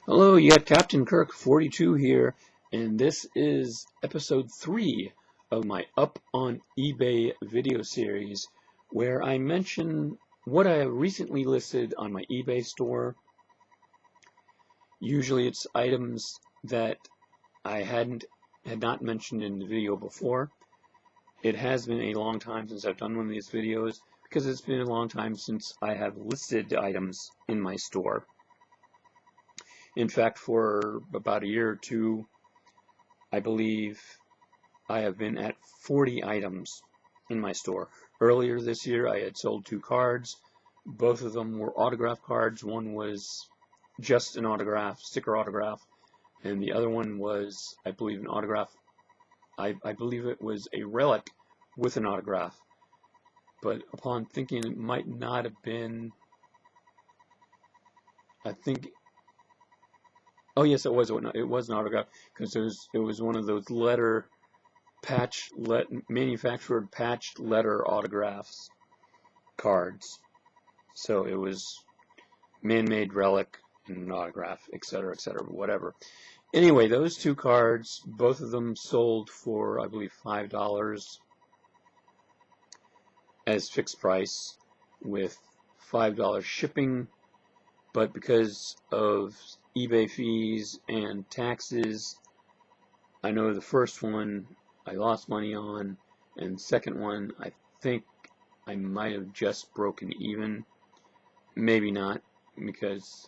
Hello, you got Captain Kirk 42 here, and this is episode 3 of my Up on eBay video series, where I mention what I have recently listed on my eBay store. Usually it's items that I had not mentioned in the video before. It has been a long time since I've done one of these videos, because it's been a long time since I have listed items in my store. In fact, for about a year or two, I believe I have been at 40 items in my store. Earlier this year, I had sold 2 cards. Both of them were autograph cards. One was just an autograph, sticker autograph, and the other one was, I believe, an autograph. I believe it was a relic with an autograph. But upon thinking, it might not have been, I think. Oh yes, it was an autograph, because it was one of those manufactured patched letter autographs cards. So it was man-made relic and an autograph, etc., whatever. Anyway, those 2 cards, both of them sold for, I believe, $5 as fixed price with $5 shipping. But because of eBay fees and taxes, I know the first one I lost money on, and the second one I think I might have just broken even. Maybe not, because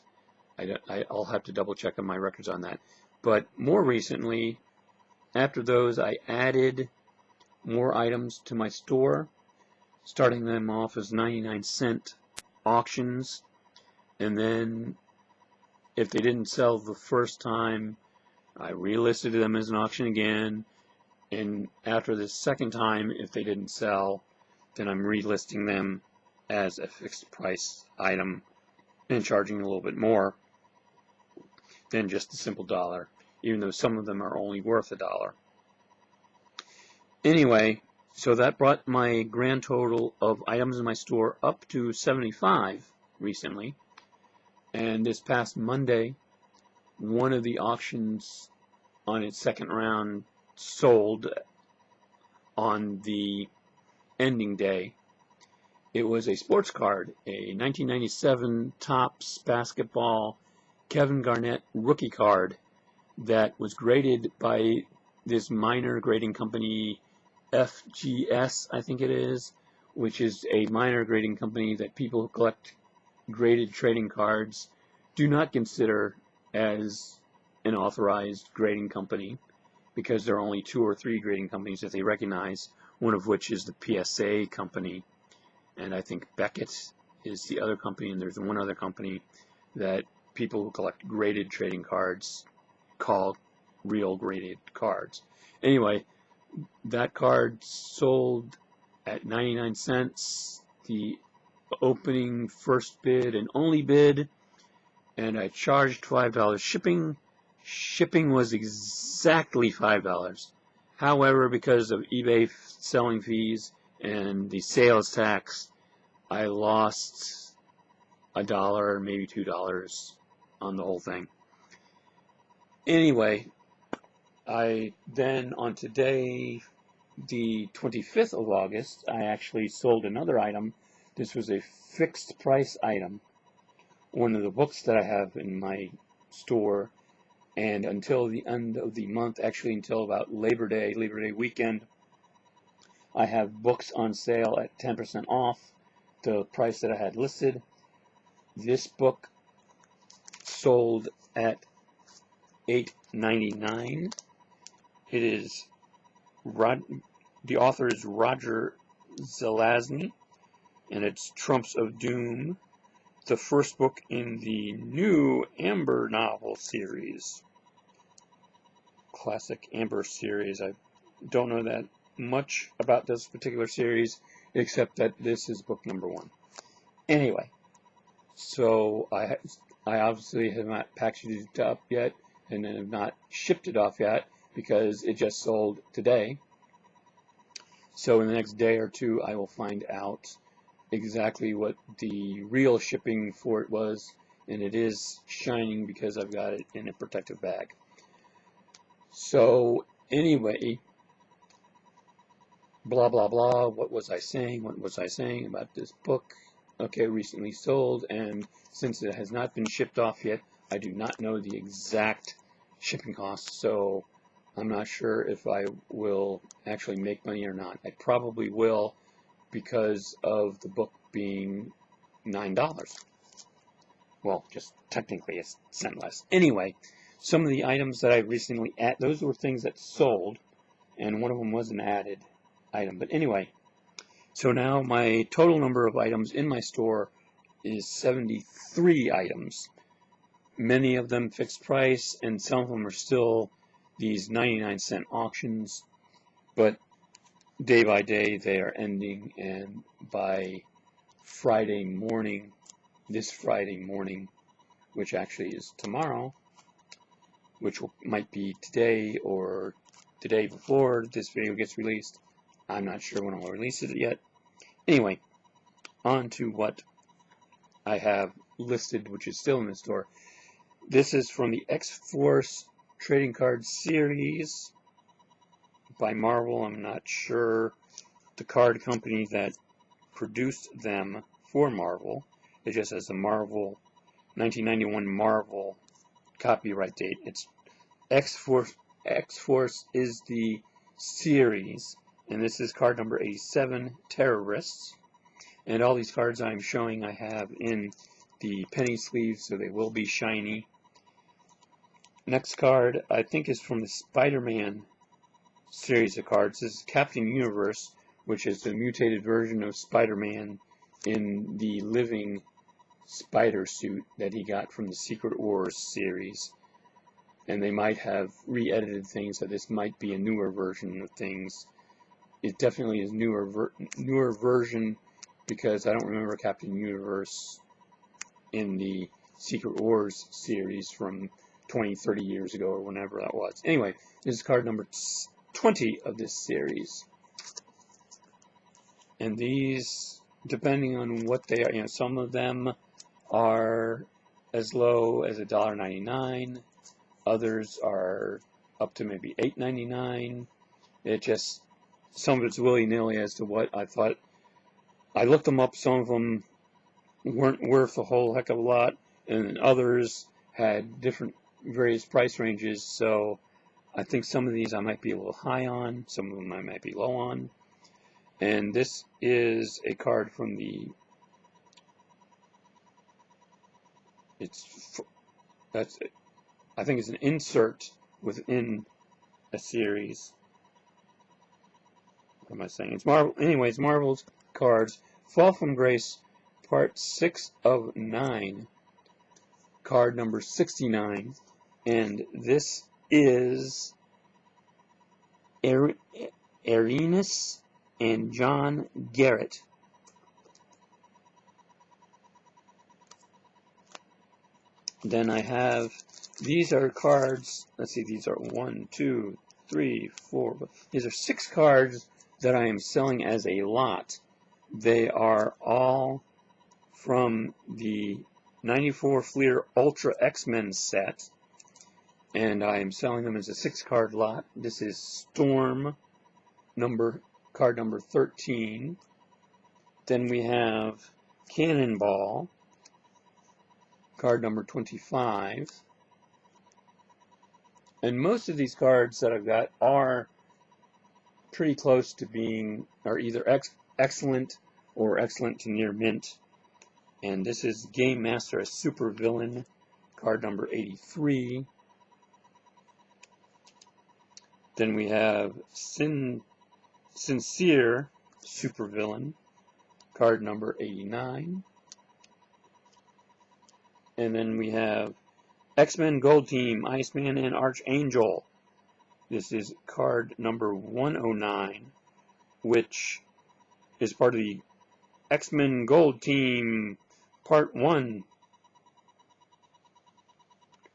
I'll have to double check on my records on that. But more recently, after those, I added more items to my store, starting them off as 99-cent auctions. And then, if they didn't sell the first time, I relisted them as an auction again. And after the second time, if they didn't sell, then I'm relisting them as a fixed price item and charging a little bit more than just a simple $1, even though some of them are only worth $1. Anyway, so that brought my grand total of items in my store up to 75 recently. And this past Monday, one of the auctions on its second round sold on the ending day. It was a sports card, a 1997 Topps basketball Kevin Garnett rookie card that was graded by this minor grading company, FGS, I think it is, which is a minor grading company that people who collect graded trading cards do not consider as an authorized grading company, because there are only 2 or 3 grading companies that they recognize, one of which is the PSA company, and I think Beckett is the other company, and there's one other company that people who collect graded trading cards call real graded cards. Anyway, that card sold at 99 cents. The opening first bid and only bid, and I charged $5 shipping. Shipping was exactly $5. However, because of eBay selling fees and the sales tax, I lost $1, maybe $2 on the whole thing. Anyway, I then, on today, the 25th of August, I actually sold another item. This was a fixed price item, one of the books that I have in my store, and until the end of the month, actually until about Labor Day weekend, I have books on sale at 10% off the price that I had listed. This book sold at $8.99. It is the author is Roger Zelazny, and it's Trumps of Doom, the first book in the new Amber novel series. Classic Amber series. I don't know that much about this particular series, except that this is book number 1. Anyway, so I obviously have not packaged it up yet, and have not shipped it off yet, because it just sold today. So in the next day or 2, I will find out exactly what the real shipping for it was, and it is shining because I've got it in a protective bag. So anyway, blah blah blah, what was I saying about this book? Okay, recently sold, and since it has not been shipped off yet, I do not know the exact shipping costs, so I'm not sure if I will actually make money or not. I probably will, because of the book being $9. Well, just technically a cent less. Anyway, some of the items that I recently added, those were things that sold, and one of them was an added item. But anyway, so now my total number of items in my store is 73 items. Many of them fixed price, and some of them are still these 99-cent auctions, but day by day they are ending, and by Friday morning, this Friday morning, which actually is tomorrow, which might be today or the day before this video gets released. I'm not sure when I'll release it yet. Anyway, on to what I have listed, which is still in the store. This is from the X-Force Trading Card Series by Marvel. I'm not sure the card company that produced them for Marvel. It just has the Marvel 1991 Marvel copyright date. It's X-Force. X-Force is the series, and this is card number 87, Terrorists. And all these cards I'm showing I have in the penny sleeves, so they will be shiny. Next card I think is from the Spider-Man series of cards. This is Captain Universe, which is the mutated version of Spider-Man in the living spider suit that he got from the Secret Wars series. And they might have re-edited things, so this might be a newer version of things. It definitely is newer version, because I don't remember Captain Universe in the Secret Wars series from 20, 30 years ago, or whenever that was. Anyway, this is card number 20 of this series. And these, depending on what they are, some of them are as low as $1.99. Others are up to maybe $8.99. It just, some of it's willy-nilly as to what I thought. I looked them up. Some of them weren't worth a whole heck of a lot, and others had different various price ranges. So I think some of these I might be a little high on, some of them I might be low on. And this is a card from the, I think it's an insert within a series. What am I saying? It's Marvel. Anyways, Marvel's cards. Fall from Grace, part 6 of 9. Card number 69. And this is Arenas and John Garrett. Then I have, these are cards, let's see, these are 1, 2, 3, 4, these are 6 cards that I am selling as a lot. They are all from the 94 Fleer Ultra X-Men set, and I am selling them as a 6-card lot. This is Storm, card number 13. Then we have Cannonball, card number 25. And most of these cards that I've got are pretty close to being, are either excellent or excellent to near mint. And this is Game Master, a super villain, card number 83. Then we have Sincere Supervillain, card number 89. And then we have X-Men Gold Team, Iceman and Archangel. This is card number 109, which is part of the X-Men Gold Team Part 1,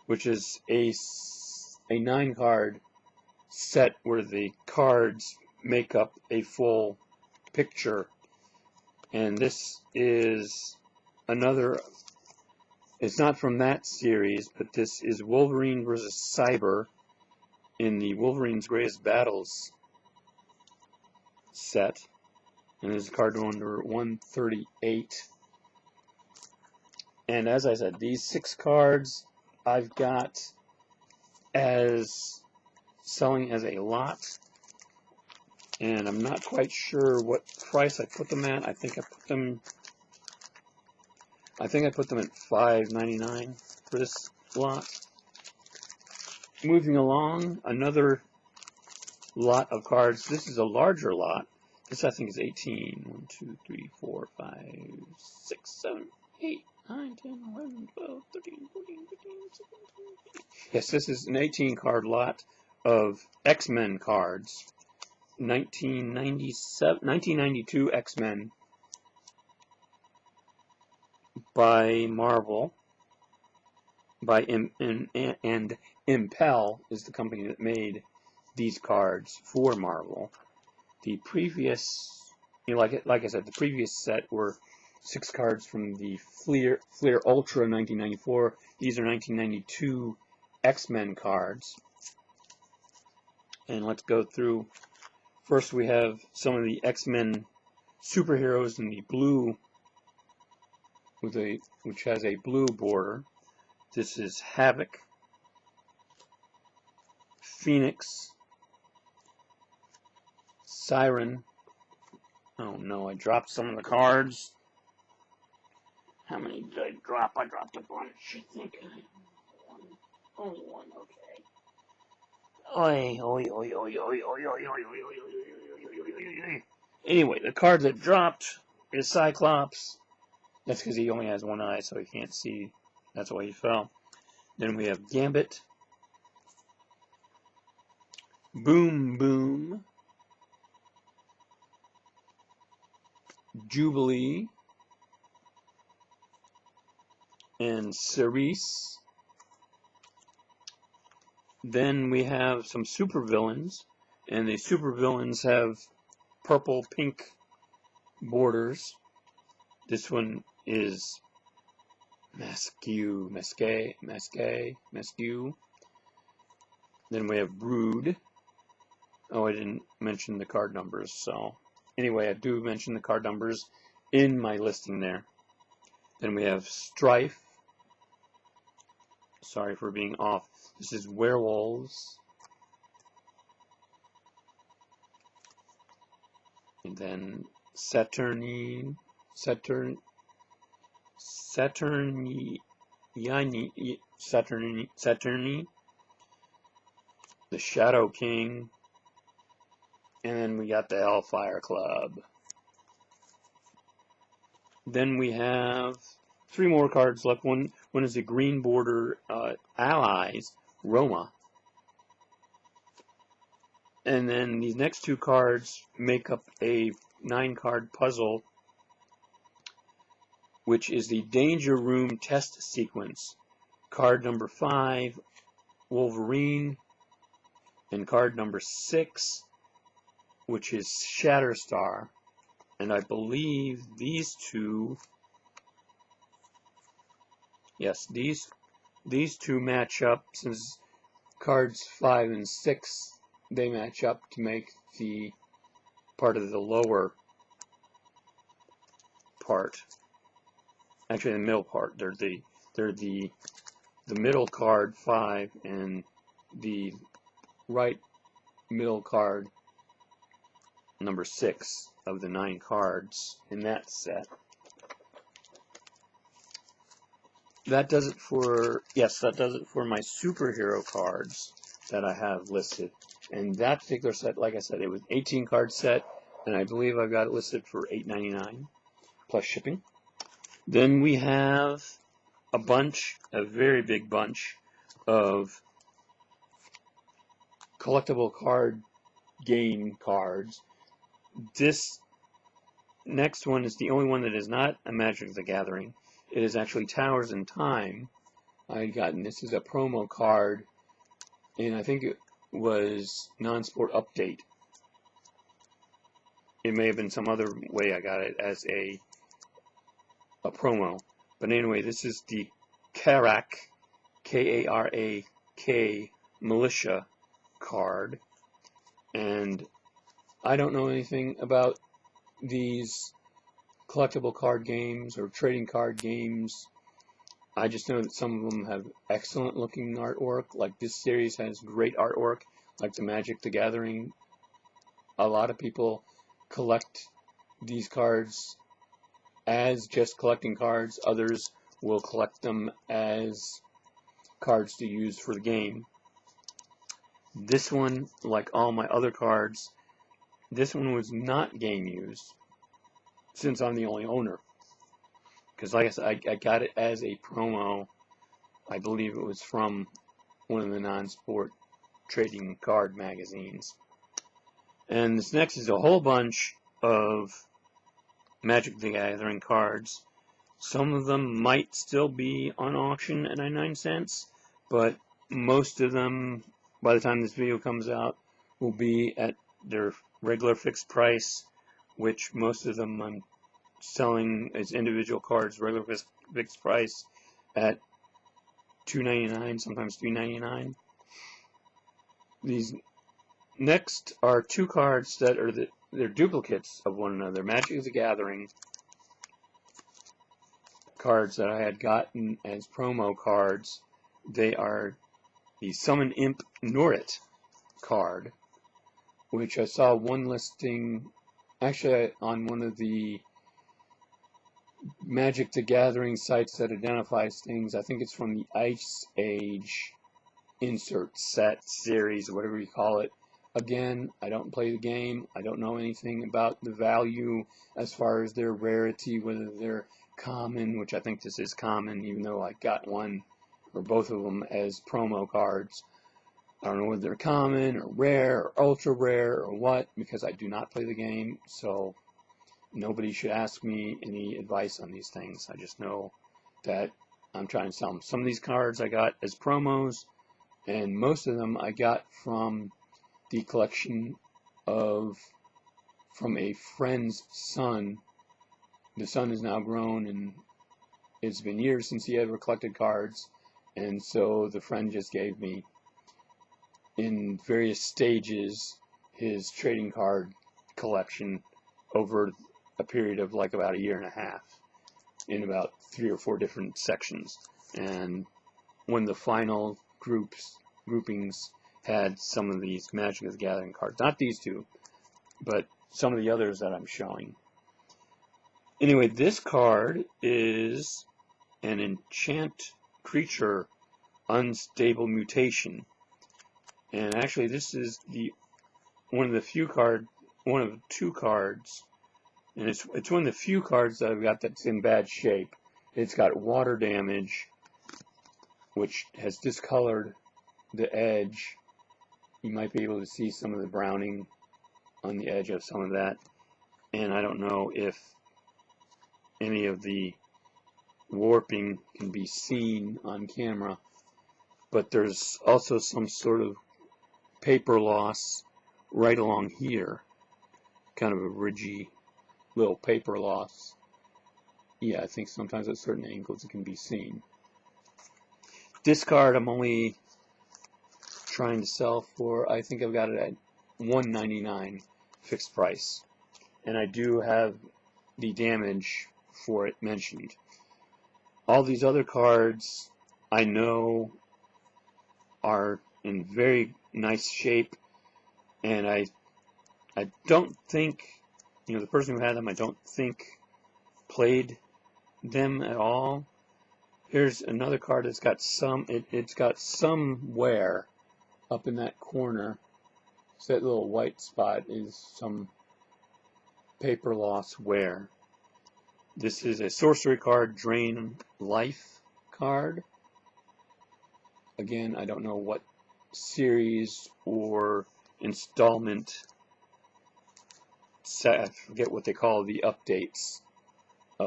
which is a 9-card set where the cards make up a full picture. And this is another It's not from that series, but this is Wolverine versus Cyber in the Wolverine's Greatest Battles set. And there's a card number 138. And as I said, these 6 cards I've got as selling as a lot. And I'm not quite sure what price I put them at. I think I put them at $5.99 for this lot. Moving along, another lot of cards. This is a larger lot. This I think is 18. 1, 2, 3, 4, 5, 6, 7, 8, 9, 10, 11, 12, 13, 14, 15, 16, 17. Yes, this is an 18 card lot of X-Men cards. 1992 X-Men by Marvel, and Impel is the company that made these cards for Marvel. The previous, like I said, the previous set were 6 cards from the Fleer Ultra 1994. These are 1992 X-Men cards. And let's go through. First, we have some of the X-Men superheroes in the blue, which has a blue border. This is Havoc, Phoenix, Siren. Oh no, I dropped some of the cards. How many did I drop? I dropped a bunch, I think. Only one, okay. Anyway, the card that dropped is Cyclops. That's because he only has one eye, so he can't see. That's why he fell. Then we have Gambit, Boom Boom, Jubilee, and Cerise. Then we have some supervillains, and the supervillains have purple-pink borders. This one is Masque. Then we have Brood. Oh, I didn't mention the card numbers, so anyway, I do mention the card numbers in my listing there. Then we have Strife. Sorry for being off. This is Werewolves. And then Saturni. The Shadow King. And then we got the Hellfire Club. Then we have 3 more cards left. One is the green border Allies, Roma. And then these next 2 cards make up a 9-card puzzle, which is the Danger Room Test Sequence. Card number 5, Wolverine, and card number 6, which is Shatterstar. And I believe these 2, yes, these 2 match up, since cards 5 and 6, they match up to make the part of the lower part. Actually, the middle part. They're the middle card 5 and the right middle card number 6 of the 9 cards in that set. That does it for my superhero cards that I have listed. And that particular set, like I said, it was an 18 card set, and I believe I've got it listed for $8.99 plus shipping. Then we have a very big bunch of collectible card game cards. This next one is the only one that is not a Magic the Gathering. It is actually Towers in Time. This is a promo card, and I think it was non-sport update. It may have been some other way I got it as a promo. But anyway, this is the Karak, K-A-R-A-K, militia card. And I don't know anything about these collectible card games or trading card games. I just know that some of them have excellent looking artwork. Like this series has great artwork, like the Magic the Gathering. A lot of people collect these cards as just collecting cards. Others will collect them as cards to use for the game. This one, like all my other cards, this one was not game used, since I'm the only owner. Because like I said, I got it as a promo. I believe it was from one of the non-sport trading card magazines. And this next is a whole bunch of Magic the Gathering cards. Some of them might still be on auction at 99 cents, but most of them, by the time this video comes out, will be at their regular fixed price, which most of them I'm selling as individual cards, regular fixed price at $2.99, sometimes $3.99. These next are two cards that are they're duplicates of one another. Magic the Gathering cards that I had gotten as promo cards. They are the Summon Imp Norit card, which I saw one listing actually on one of the Magic the Gathering sites that identifies things. I think it's from the Ice Age insert set series, whatever you call it. Again, I don't play the game. I don't know anything about the value as far as their rarity, whether they're common, which I think this is common, even though I got one or both of them as promo cards. I don't know whether they're common or rare or ultra rare or what, because I do not play the game, so nobody should ask me any advice on these things. I just know that I'm trying to sell them. Some of these cards I got as promos, and most of them I got from the collection from a friend's son. The son is now grown, and it's been years since he ever collected cards, and so the friend just gave me, in various stages, his trading card collection over a period of like about a year and a half, in about 3 or 4 different sections. And when the final groupings had some of these Magic the Gathering cards, not these two, but some of the others that I'm showing. Anyway, this card is an enchant creature unstable mutation, and actually this is one of 2 cards, and it's one of the few cards that I've got that's in bad shape. It's got water damage, which has discolored the edge. You might be able to see some of the browning on the edge of some of that, and I don't know if any of the warping can be seen on camera, but there's also some sort of paper loss right along here, kind of a ridgy little paper loss. Yeah, I think sometimes at certain angles it can be seen. This card I'm only trying to sell for, I think I've got it at $1.99 fixed price, and I do have the damage for it mentioned. All these other cards I know are in very nice shape, and I don't think, the person who had them, I don't think played them at all. Here's another card that's got it's got some wear up in that corner. So that little white spot is some paper loss wear. This is a sorcery card, Drain Life card. Again, I don't know what series or installment set, I forget what they call the updates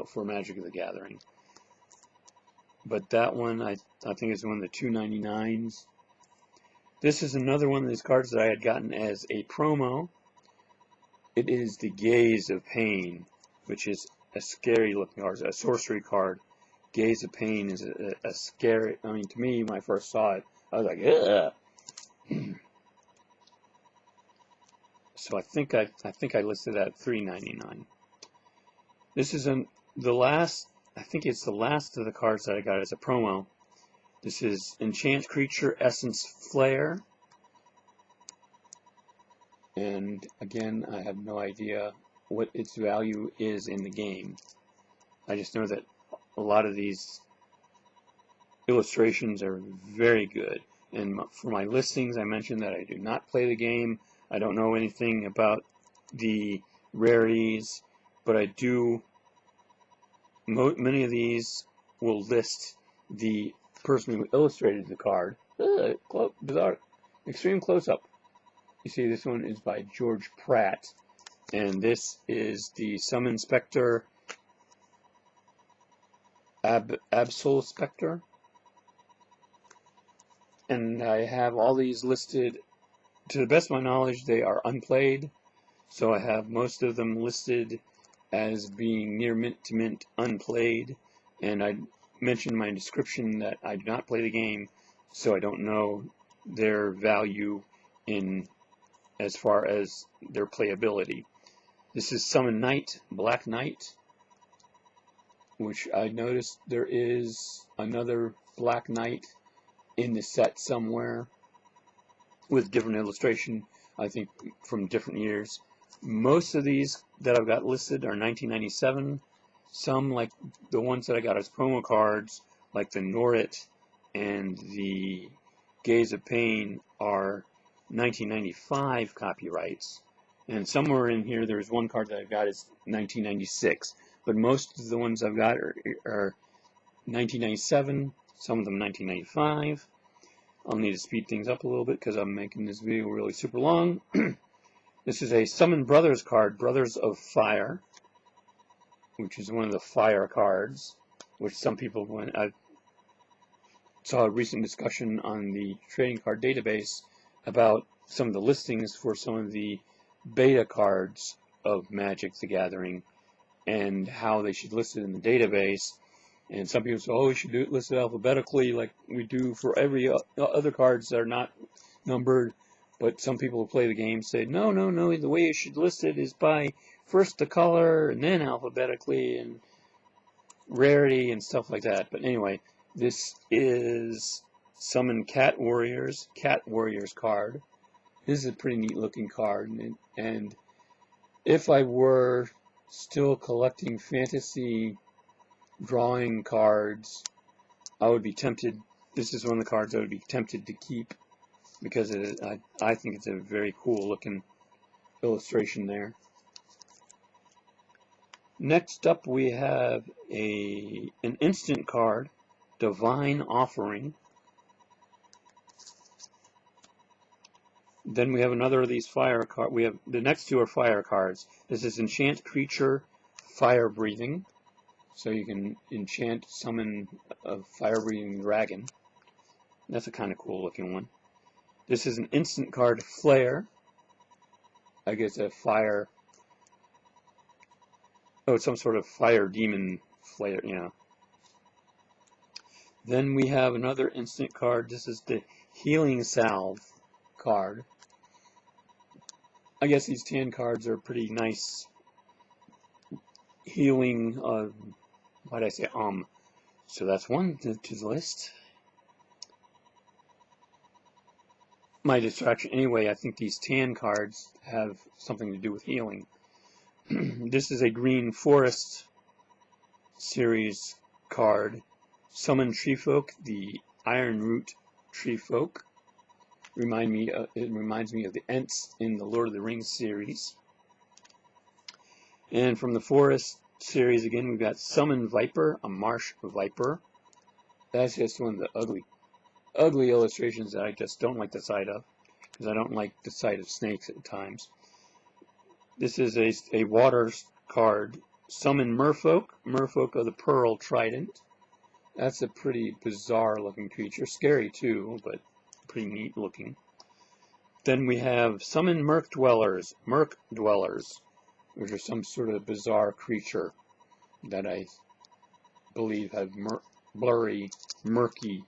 for Magic the Gathering. But that one, I think is one of the $2.99s. This is another one of these cards that I had gotten as a promo. It is the Gaze of Pain, which is a scary looking card, a sorcery card. Gaze of Pain is a scary, I mean, to me, when I first saw it, I was like, ugh. So I think I listed that at $3.99. This is the last, I think it's the last of the cards that I got as a promo. This is Enchant Creature Essence Flare. And again, I have no idea what its value is in the game. I just know that a lot of these illustrations are very good. And for my listings, I mentioned that I do not play the game. I don't know anything about the rarities, but I do. Many of these will list the person who illustrated the card. Bizarre, extreme close-up. You see, this one is by George Pratt, and this is the Summon Spectre, Absol Spectre. And I have all these listed. To the best of my knowledge, they are unplayed, so I have most of them listed as being near mint to mint unplayed, and I mentioned in my description that I do not play the game, so I don't know their value in as far as their playability. This is Summon Knight, Black Knight, which I noticed there is another Black Knight in the set somewhere with different illustration, I think from different years. Most of these that I've got listed are 1997. Some, like the ones that I got as promo cards, like the Norrit and the Gaze of Pain, are 1995 copyrights. And somewhere in here there's one card that I've got is 1996. But most of the ones I've got are 1997, some of them 1995. I'll need to speed things up a little bit because I'm making this video really super long. This is a Summon Brothers card, Brothers of Fire, which is one of the fire cards, which some people, when I saw a recent discussion on the trading card database about some of the listings for some of the beta cards of Magic the Gathering and how they should list it in the database. And some people say, oh, we should list it alphabetically like we do for every other cards that are not numbered. But some people who play the game say, no, the way you should list it is by first the color and then alphabetically and rarity and stuff like that. But anyway, this is Summon Cat Warriors card. This is a pretty neat looking card. And if I were still collecting fantasy drawing cards, I would be tempted. This is one of the cards I would be tempted to keep because I think it's a very cool looking illustration there. Next up we have an instant card, Divine Offering. Then we have another of these fire cards. We have the next two are fire cards. This is Enchant Creature, Fire Breathing. So you can enchant, summon a fire-breathing dragon. That's a kind of cool looking one. This is an instant card, Flare. I guess a fire. Oh, it's some sort of fire demon flare, you know. Then we have another instant card. This is the Healing Salve card. I guess these tan cards are pretty nice healing. Why did I say So that's one to the list. My distraction. Anyway, I think these tan cards have something to do with healing. This is a Green Forest series card. Summon Treefolk, the Ironroot Treefolk. It reminds me of the Ents in the Lord of the Rings series. And from the Forest series again, we've got Summon Viper, a Marsh Viper. That's just one of the ugly illustrations that I just don't like the sight of, because I don't like the sight of snakes at times. This is a water card, Summon Merfolk, Merfolk of the Pearl Trident. That's a pretty bizarre looking creature, scary too, but pretty neat looking. Then we have Summon Merc Dwellers, which are some sort of bizarre creature that I believe have blurry, murky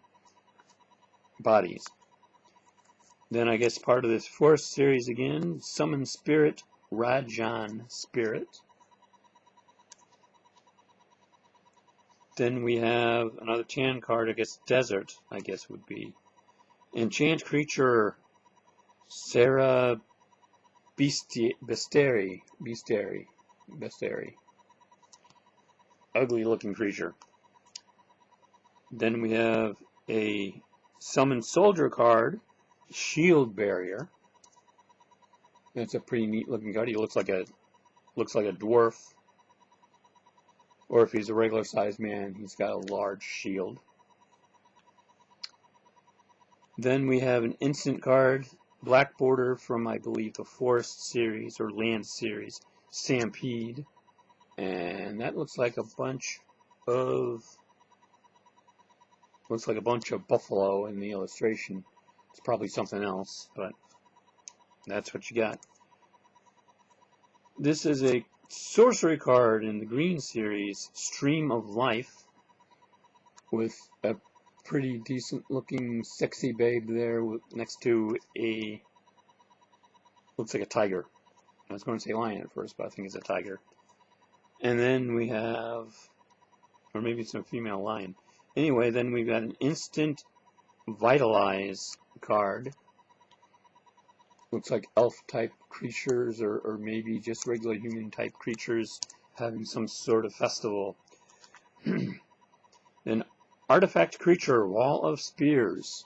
bodies. Then I guess part of this Forest series again, Summon Spirit, Rajan Spirit. Then we have another Tan card, I guess Desert, I guess would be. Enchant Creature, Sarah Bestiary. Ugly looking creature. Then we have a Summon Soldier card, Shield Barrier. That's a pretty neat looking card. He looks like a dwarf. Or if he's a regular sized man, he's got a large shield. Then we have an instant card, black border from, I believe, the Forest series or Land series, Stampede. And that looks like a bunch of buffalo in the illustration. It's probably something else, but that's what you got. This is a sorcery card in the green series, Stream of Life, with a pretty decent looking sexy babe there next to a, looks like a tiger. I was going to say lion at first, but I think it's a tiger. And then we have, or maybe it's a female lion. Anyway, then we've got an instant Vitalize card. Looks like elf-type creatures, or maybe just regular human-type creatures having some sort of festival. Then Artifact Creature, Wall of Spears.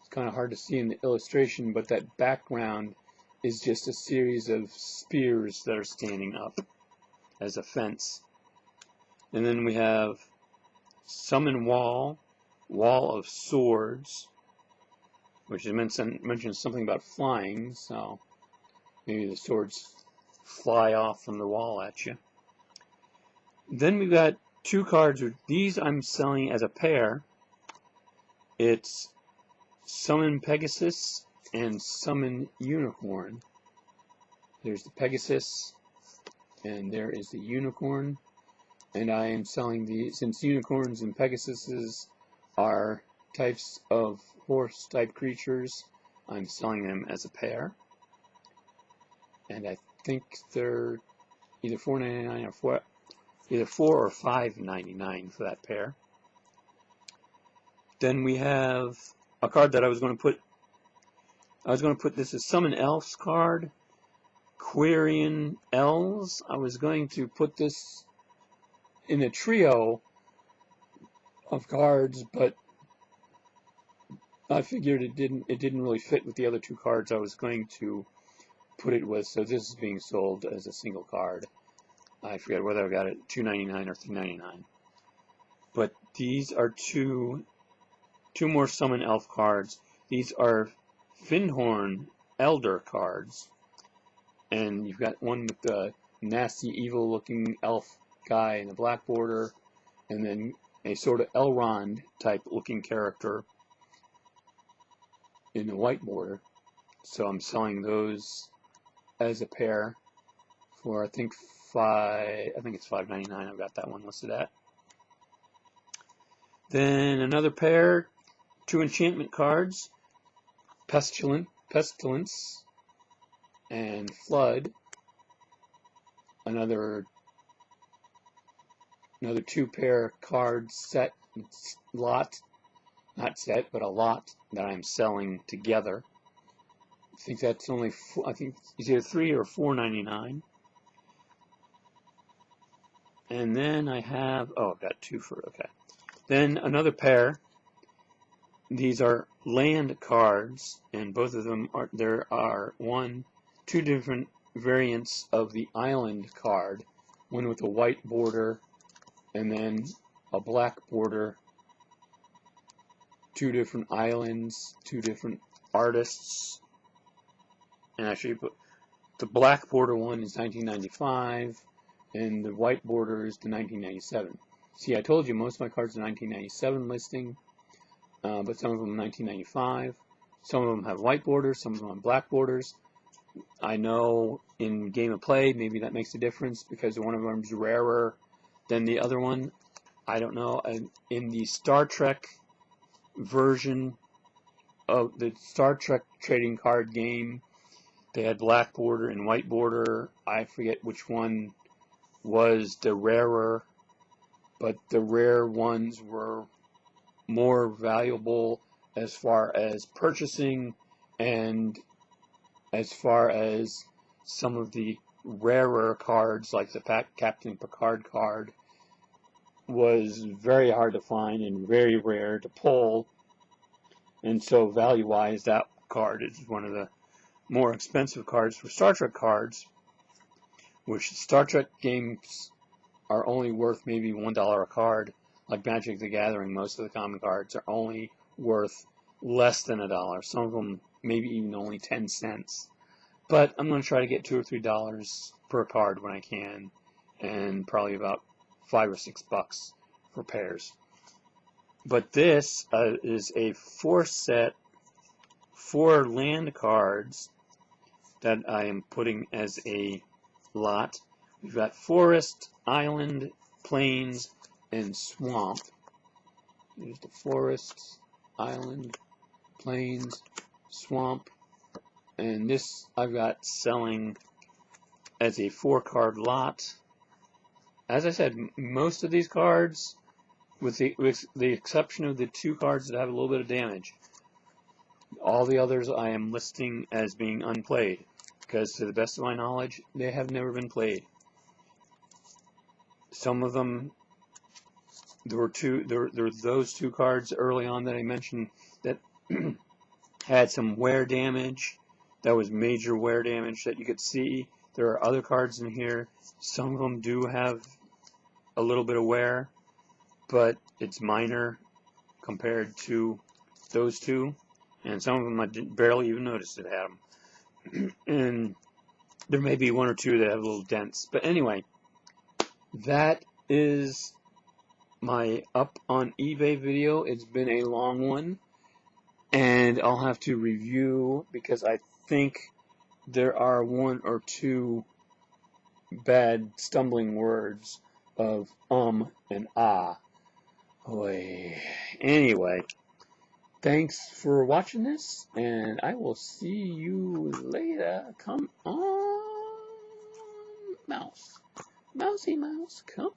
It's kind of hard to see in the illustration, but that background is just a series of spears that are standing up as a fence. And then we have Summon Wall, Wall of Swords, which mentions something about flying, so maybe the swords fly off from the wall at you. Then we've got two cards. These I'm selling as a pair. It's Summon Pegasus and Summon Unicorn. There's the Pegasus, and there is the Unicorn. And I am selling these, since Unicorns and Pegasuses are types of horse-type creatures, I'm selling them as a pair. And I think they're either $4.99 or either $4 or $5.99 for that pair. Then we have a card that I was going to put this as Summon Elves card, Quarian Elves. I was going to put this in a trio of cards, but I figured it didn't really fit with the other two cards I was going to put it with, so this is being sold as a single card. I forget whether I got it $2.99 or $3.99. But these are two more Summon Elf cards. These are Finhorn Elder cards, and you've got one with the nasty, evil-looking elf guy in the black border, and then a sort of Elrond type looking character in the white border. So I'm selling those as a pair for I think it's $5.99. I've got that one listed at. Then another pair, two enchantment cards, Pestilence and Flood. Another two pair card set lot, not set, but a lot that I'm selling together. I think that's only, I think it's either $3 or $4.99. And then I have, I've got two for, okay. Then another pair. These are land cards, and both of them there are two different variants of the island card. One with a white border, and then a black border. Two different islands, two different artists. And actually, the black border one is 1995, and the white border is the 1997. See, I told you most of my cards are 1997 listing, but some of them 1995. Some of them have white borders, some of them have black borders. I know in Game of Play, maybe that makes a difference because one of them is rarer than the other one. I don't know, in the Star Trek version of the Star Trek trading card game, they had black border and white border. I forget which one was the rarer, but the rare ones were more valuable as far as purchasing, and as far as some of the rarer cards, like the Captain Picard card, was very hard to find and very rare to pull, and so value-wise that card is one of the more expensive cards for Star Trek cards, which Star Trek games are only worth maybe $1 a card. Like Magic the Gathering, most of the common cards are only worth less than $1. Some of them maybe even only 10 cents. But I'm going to try to get $2 or $3 per card when I can, and probably about $5 or $6 for pairs. But this is a 4-set, 4 land cards that I am putting as a lot. We've got Forest, Island, Plains, and Swamp. There's the Forest, Island, Plains, Swamp, and this I've got selling as a 4-card lot. As I said, most of these cards, with the exception of the 2 cards that have a little bit of damage, all the others I am listing as being unplayed, because to the best of my knowledge, they have never been played. Some of them, there were those 2 cards early on that I mentioned that had some wear damage. That was major wear damage that you could see. There are other cards in here. Some of them do have a little bit of wear, but it's minor compared to those 2. And some of them I barely even noticed it had them. And there may be 1 or 2 that have little dents. But anyway, that is my up on eBay video. It's been a long one, and I'll have to review, because I think there are 1 or 2 bad stumbling words of and ah. Oy. Anyway, thanks for watching this, and I will see you later. Come on, mouse. Mousy mouse, come on.